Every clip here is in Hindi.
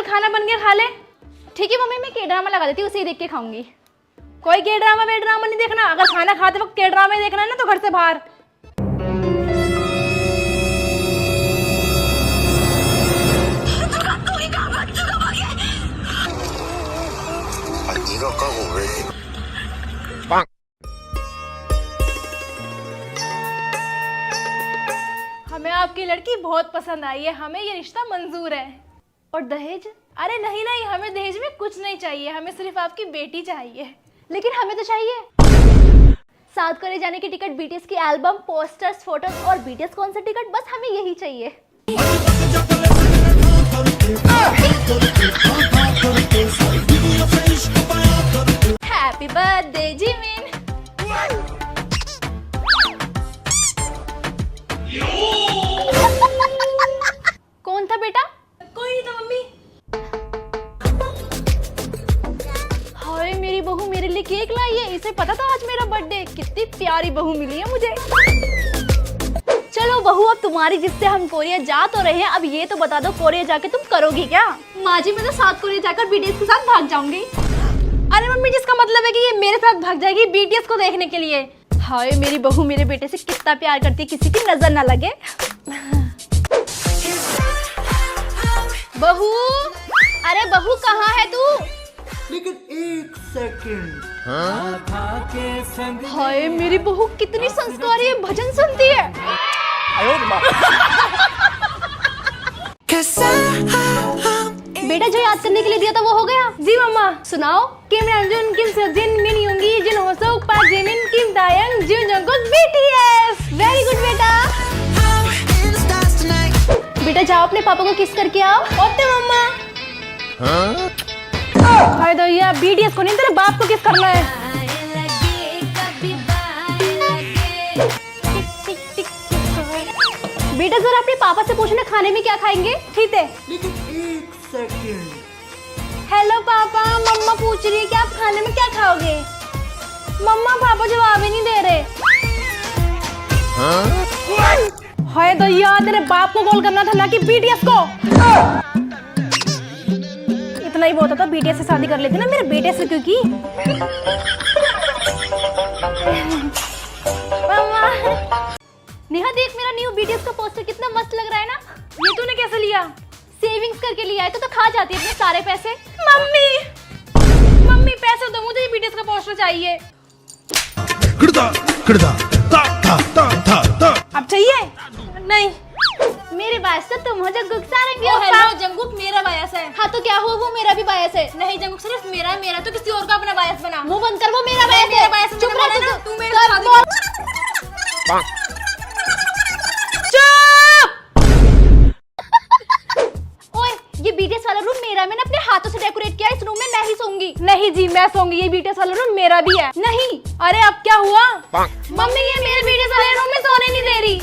चल खाना बन गया, खा ले। ठीक है मम्मी, मैं के ड्रामा लगा देती हूँ, उसे ही देख के खाऊंगी। कोई के ड्रामा वे ड्रामा नहीं देखना, अगर खाना खाते वक्त के ड्रामा ही देखना है ना तो घर से बाहर। हमें आपकी लड़की बहुत पसंद आई है, हमें ये रिश्ता मंजूर है। और दहेज? अरे नहीं नहीं, हमें दहेज में कुछ नहीं चाहिए, हमें सिर्फ आपकी बेटी चाहिए। लेकिन हमें तो चाहिए साउथ कोरिया जाने की टिकट, बीटीएस की एल्बम, पोस्टर्स, फोटोज और बीटीएस कॉन्सर्ट टिकट, बस हमें यही चाहिए। Happy birthday Jimin. कौन था बेटा? कोई नहीं था मम्मी। हाय मेरी बहू मेरे लिए केक लाई है, इसे पता था आज मेरा बर्थडे। कितनी प्यारी बहू मिली है मुझे। चलो बहू, अब तुम्हारी जिससे हम कोरिया जा तो रहे हैं, अब ये तो बता दो कोरिया जाके तुम करोगी क्या? माँ जी, मैं तो साउथ कोरिया जाकर बीटीएस के साथ भाग जाऊंगी। अरे मम्मी, जिसका मतलब है कि ये मेरे साथ भाग जाएगी बीटीएस को देखने के लिए। हाय मेरी बहू मेरे बेटे से कितना प्यार करती है, किसी की नजर ना लगे। बहू, अरे बहू कहाँ है तू? लेकिन एक सेकंड। हाय मेरी बहू कितनी संस्कारी है, भजन सुनती है। बेटा जो याद करने के लिए दिया था वो हो गया? जी मम्मा। सुनाओ। किम रंजन, किम सजिन, मिन योंगी, जिन होसोक, पाक जिमिन, किम दायंग, जिन जंगकुक, बीटीएस। वेरी गुड बेटा। बेटा जाओ अपने पापा को किस करके आओ। ओके मम्मा। हाय दैया, बीटीएस को नहीं, तेरे बाप को किस करना है। बेटा जरा अपने पापा से पूछना खाने में क्या खाएंगे। ठीक है, लेकिन एक सेकंड। हेलो पापा, मम्मा पूछ रही है कि आप खाने में क्या खाओगे। मम्मा पापा जवाब ही नहीं दे रहे। हाय दैया, तेरे बाप को कॉल करना था ना कि बीटीएस को। इतना ही बहुत था, बीटीएस से शादी कर लेते ना मेरे बेटे से, क्योंकि नेहा देख मेरा न्यू बीटीएस का पोस्टर कितना मस्त लग रहा है ना। ये तूने कैसे लिया? सेविंग्स करके लिया है, तो खा जाती है अपने सारे पैसे। मम्मी मम्मी पैसे दो, मुझे बीटीएस का पोस्टर चाहिए। अब चाहिए? नहीं, मेरे बायस से तुम हो जंगकुक सारंगी हो। हेलो जंगकुक, मेरा बायस है। हाँ तो क्या हो, वो मेरा भी बायस है। नहीं जंगकुक, सिर्फ मेरा है, मेरा तो किसी और का अपना बायस बना। मुंह बंद कर, वो मेरा बायस है। चुप रह तू मेरे साथ। ये बीटीएस वाला रूम मेरा, मैंने अपने हाथों से डेकोरेट किया। इस रूम में मैं ही सोऊंगी। नहीं जी मैं सोऊंगी, ये बीटीएस वाला रूम मेरा भी है। नहीं। अरे अब क्या हुआ? मम्मी ये मेरे बीटीएस वाले रूम में सोने नहीं दे रही।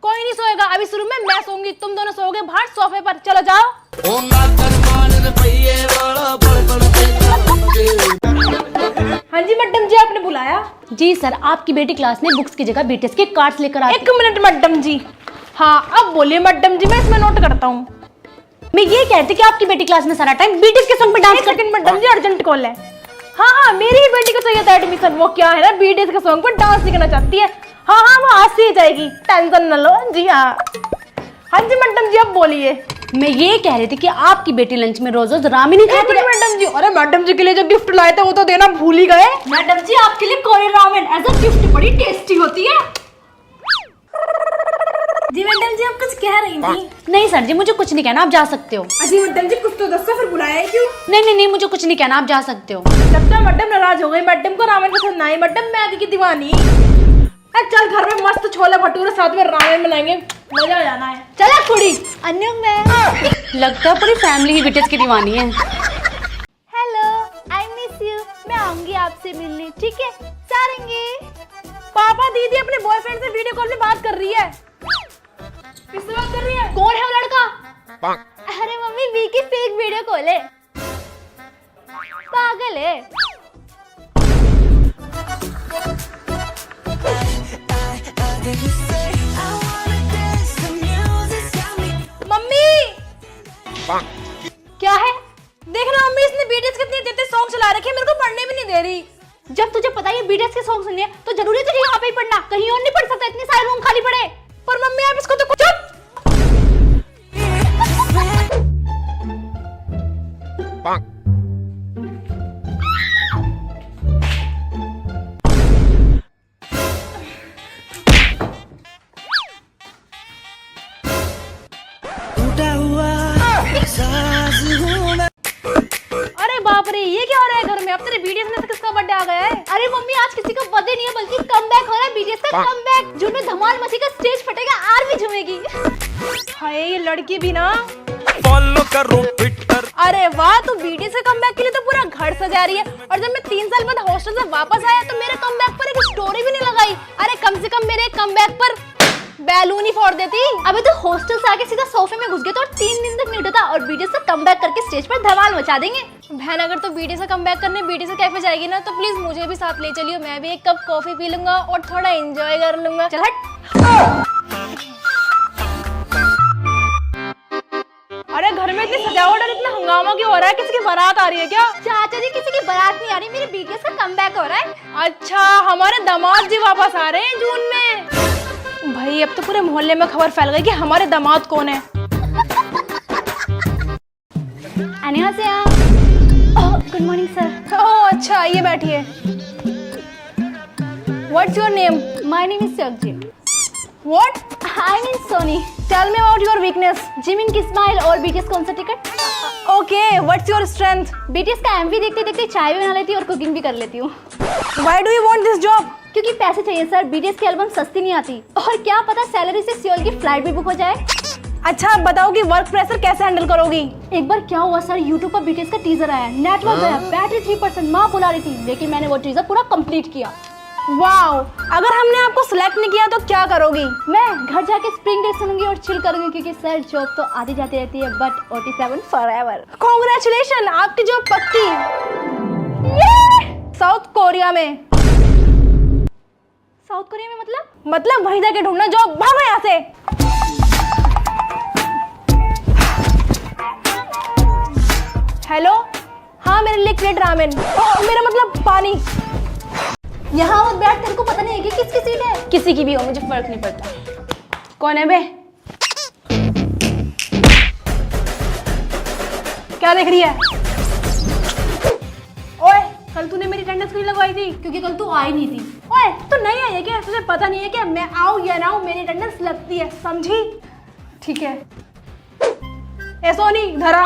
कोई नहीं सोएगा, अब इस रूम में मैं सोऊंगी, तुम दोनों सोओगे बाहर सोफे पर। चलो जाओ। हाँ जी मैडम जी, आपने बुलाया? जी सर, आपकी बेटी क्लास में बुक्स की जगह बीटीएस के कार्ड्स लेकर आई। एक मिनट मैडम जी। हाँ अब बोलिए मैडम जी, मैं इसमें नोट करता हूँ। मैं ये कहती कि आपकी बेटी क्लास में सारा टाइम बीटीएस के सॉन्ग पे डांस करके। मैडम जी अर्जेंट कॉल है। हाँ हाँ, मेरी ही बेटी को चाहिए था एडमिशन। वो क्या है ना, बीटीएस के सॉन्ग पर डांस सीखना चाहती है। हाँ हाँ, वो आज से ही जाएगी, टेंशन न लो। जी हाँ। हाँ जी मैडम जी, अब बोलिए। मैं ये कह रही थी कि आपकी बेटी लंच में रोज रोज रामेन ही खाती है। मैडम जी, अरे मैडम जी के लिए जो गिफ्ट लाए थे वो तो देना भूल ही गए। मैडम जी आपके लिए Korean ramen as a gift बड़ी टेस्टी होती है। जी मैडम जी, आप कुछ कह रही थी? नहीं सर जी, मुझे कुछ नहीं कहना, आप जा सकते हो। जी मैडम जी, कुछ तो दस फिर बुलाया है क्यों? नहीं, मुझे कुछ नहीं कहना, आप जा सकते हो। लगता है मैडम नाराज हो गई, मैडम को रामेन पसंद नहीं। मैडम मैं आगे की दीवानी। चल घर में मस्त छोले भटूरे साथ में रामेन बनाएंगे, मजा आ जाना है। चला कुड़ी अन्य में। लगता है पूरी फैमिली ही बीटीएस की दीवानी है। Hello, I miss you. मैं आऊंगी आपसे मिलने, ठीक है? सारंगी। पापा दीदी अपने बॉयफ्रेंड से वीडियो कॉल में बात कर रही है। किससे बात कर रही है? कौन है वो लड़का? अरे मम्मी वी की फेक वीडियो कॉल है। पागल है। मम्मी क्या है? देखना मम्मी, इसने बीटीएस कितने देते सॉन्ग चला रखे, मेरे को पढ़ने भी नहीं दे रही। जब तुझे पता है बीटीएस के सॉन्ग सुनने तो जरूरी है तुझे यहाँ पे ही पढ़ना, कहीं और नहीं पढ़ सकता, इतने सारे रूम खाली पड़े। पर मम्मी आप इसको तो चुप। अरे बाप रे, ये क्या हो रहा है घर में? अब तेरे बीटीएस में से किसका बर्थडे आ गया है? अरे मम्मी, आज किसी का बर्थडे नहीं है बल्कि कमबैक हो रहा है, बीटीएस का कमबैक। जून में धमाल मची का स्टेज फटेगा, आर्मी झूमेगी। हाय, ये लड़की भी ना फॉलो करो ट्विटर। अरे वाह, तू बीटीएस के कमबैक के लिए तो पूरा घर सजा रही है। और जब मैं 3 साल बाद हॉस्टल से वापस आया तो मेरे कमबैक पर एक स्टोरी भी नहीं लगाई। अरे कम से कम मेरे कमबैक पर बैलून ही फोड़ देती। अबे तो हॉस्टल से आके सीधा सोफे में घुस गए तो 3 दिन तक नहीं उठा और बीटीएस से कमबैक करके स्टेज पर धमाल मचा देंगे। बहन, अगर तो बीटीएस से कमबैक करने बीटीएस से कैफे जाएगी ना तो प्लीज मुझे भी साथ ले चलियो। मैं भी एक कप कॉफी पी लूंगा और थोड़ा एंजॉय कर लूंगा। चल हट। अरे घर में इतनी सजावट और इतना हंगामा क्यों हो रहा है? किसी की बारात आ रही है क्या? चाचा जी, किसी की बारात नहीं आ रही, मेरे बीटीएस का कमबैक हो रहा है। अच्छा, हमारे दामाद जी वापस आ रहे हैं जून में। भाई, अब तो पूरे मोहल्ले में खबर फैल गई कि हमारे दामाद कौन है। Good morning sir. ओह अच्छा, आइए बैठिए। What's your name? My name is सब्जी। What? I mean Sony. Tell me about your weakness. Jimin की स्माइल और बीटीएस कौन सा ticket? Okay, what's your strength? BTS का एमवी देखते देखते चाय भी बना लेती हूँ और कुकिंग भी कर लेती हूँ। Why do you want this job? क्योंकि पैसे चाहिए सर, बीटीएस की एल्बम सस्ती नहीं आती और क्या पता सैलरी से सियोल की फ्लाइट भी बुक हो जाए। अच्छा, आप बताओ कि वर्क प्रेशर कैसे हैंडल करोगी? एक बार क्या हुआ सर, यूट्यूब पर बीटीएस का टीजर आया, नेटवर्क गया, बैटरी 3% माँ बुला रही थी, लेकिन मैंने वो टीजर पूरा कंप्लीट किया। वाओ, अगर हमने आपको सिलेक्ट नहीं किया तो क्या करोगी? मैं घर जाके स्प्रिंग डे सुनूंगी और चिल करूंगी क्योंकि सर जॉब तो आती जाती रहती है बट OT7 फॉरएवर। कांग्रेचुलेशन, आपकी जॉब पक्की। साउथ कोरिया में। साउथ कोरिया में मतलब वहीं जाके ढूंढना जॉब। भागो यहाँ से। हेलो, हाँ मेरे लिए प्लेट रामेन। मेरा मतलब पानी। यहाँ मत बैठ, तेरे को पता नहीं है कि किसकी सीट है? किसी की भी हो, मुझे फर्क नहीं पड़ता। कौन है बे? क्या देख रही है? ओए, कल तूने मेरी अटेंडेंस क्यों लगवाई थी? क्योंकि कल तू आई नहीं थी। ओए, तू नहीं आई है क्या? तुझे पता नहीं है क्या मैं आऊँ या ना आऊँ मेरी अटेंडेंस लगती है, समझी? ठीक है। ए सोनी, धरा,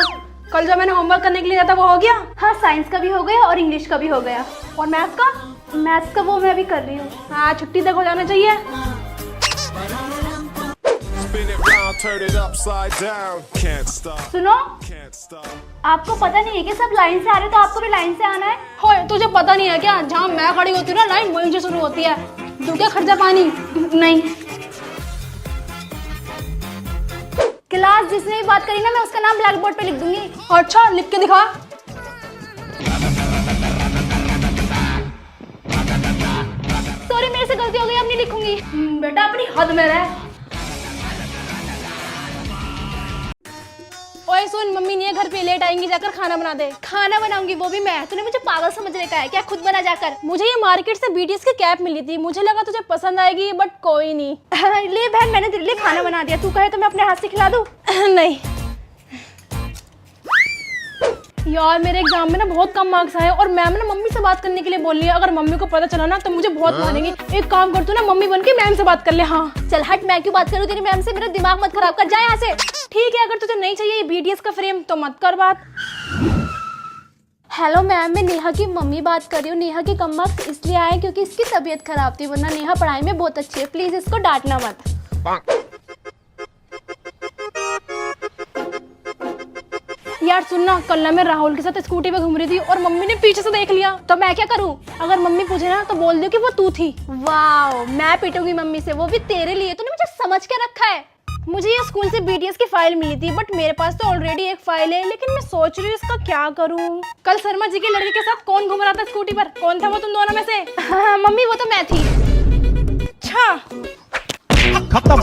कल जो मैंने होमवर्क करने के लिए दिया था वो हो गया? हाँ, साइंस का भी हो गया और इंग्लिश का भी हो गया। और मैथ्स का? मैथ्स का वो मैं भी कर रही हूँ। हाँ, छुट्टी तक हो जाना चाहिए। सुनो, आपको पता नहीं है कि सब लाइन से आ रहे तो आपको भी लाइन से आना है। होए, तुझे पता नहीं है क्या? जहाँ मैं खड़ी होती हूँ ना लाइन वहीं से शुरू होती है। तू क्या खर्चा पानी? नहीं। क्लास जिसने भी बात करी ना मैं उसका नाम ब्लैक बोर्ड पे लिख दूंगी। अच्छा, लिख के दिखा। सॉरी, मेरे से गलती हो गई, अब नहीं लिखूंगी। बेटा अपनी हद में रह। ओए सुन, मम्मी नहीं है घर पे, लेट आएंगी, जाकर खाना बना दे। खाना बनाऊंगी वो भी मैं? तूने मुझे पागल समझ रखा है क्या? खुद बना जाकर। मुझे ये मार्केट से बीटीएस की कैप मिली थी, मुझे लगा तुझे पसंद आएगी बट कोई नहीं। ले बहन, मैंने तेरे लिए खाना बना दिया, तू कहे तो मैं अपने हाथ से खिला दूं? नहीं यार, मेरे एग्जाम में ना बहुत कम मार्क्स आए और मैम ने मम्मी से बात करने के लिए बोल लिया। अगर मम्मी को पता चला ना तो मुझे बहुत मारेंगी। एक काम कर तू ना, मम्मी बन के मैम से बात कर ले। हाँ चल हट, मैं क्यों बात करूँ तेरी मैम से? मेरा दिमाग मत खराब कर, जा यहाँ से। ठीक है, अगर तुझे नहीं चाहिए ये बीटीएस का फ्रेम तो मत कर बात। हेलो मैम, मैं नेहा की मम्मी बात कर रही हूँ। नेहा के कम मार्क्स इसलिए आए क्योंकि इसकी तबीयत खराब थी, वरना नेहा पढ़ाई में बहुत अच्छी है, प्लीज इसको डांटना मत। यार सुनना, कल ना मैं राहुल के साथ स्कूटी पे घूम रही थी और मम्मी ने पीछे से देख लिया, तो मैं क्या करूं? अगर मम्मी पूछे ना तो बोल दो कि वो तू थी। वाओ, मैं पिटूंगी मम्मी से, वो भी तेरे लिए। तूने मुझे समझ के रखा है। मुझे ये स्कूल से बीटीएस की फाइल मिली थी बट मेरे पास तो ऑलरेडी एक फाइल है, लेकिन मैं सोच रही हूँ इसका क्या करूँ। कल शर्मा जी के लड़के के साथ कौन घूम रहा था स्कूटी पर? कौन था वो तुम दोनों में से? हाँ मम्मी, वो तो मैं थी। अच्छा, खत्म।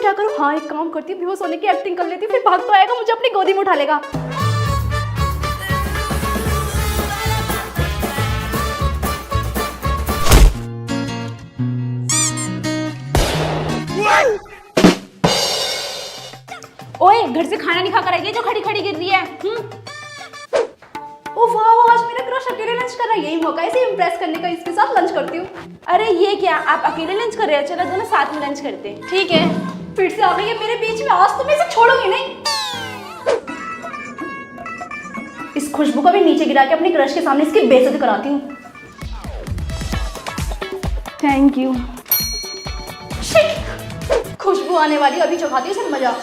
क्या करूँ? हाँ एक काम करती हूँ, बेहोश होने की एक्टिंग कर लेती हूँ, फिर भाग तो आएगा, मुझे अपनी गोदी में उठा लेगा। ओए घर से खाना नहीं खा कर आई है जो खड़ी खड़ी गिर रही है। ओ वाह, आज मेरा क्रश अकेले लंच कर रहा है, यही मौका है इसे इम्प्रेस करने का, इसके साथ लंच करती हूँ। अरे ये क्या, आप अकेले लंच कर रहे हैं? चलो दोनों साथ में लंच करते हैं। ठीक है। फिर से आ गई है मेरे बीच में, आज तो मैं इसे छोड़ूंगी नहीं। इस खुशबू को भी नीचे गिरा के अपनी क्रश के सामने इसकी बेइज्जती कराती हूँ। Thank you. खुशबू आने वाली, अभी चखाती हूँ, सब मजा।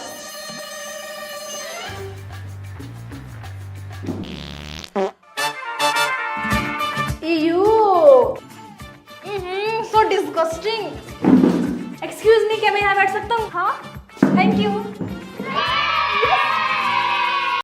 So disgusting. Excuse me, क्या मैं यहाँ बैठ सकता हूँ? हाँ, थैंक यू।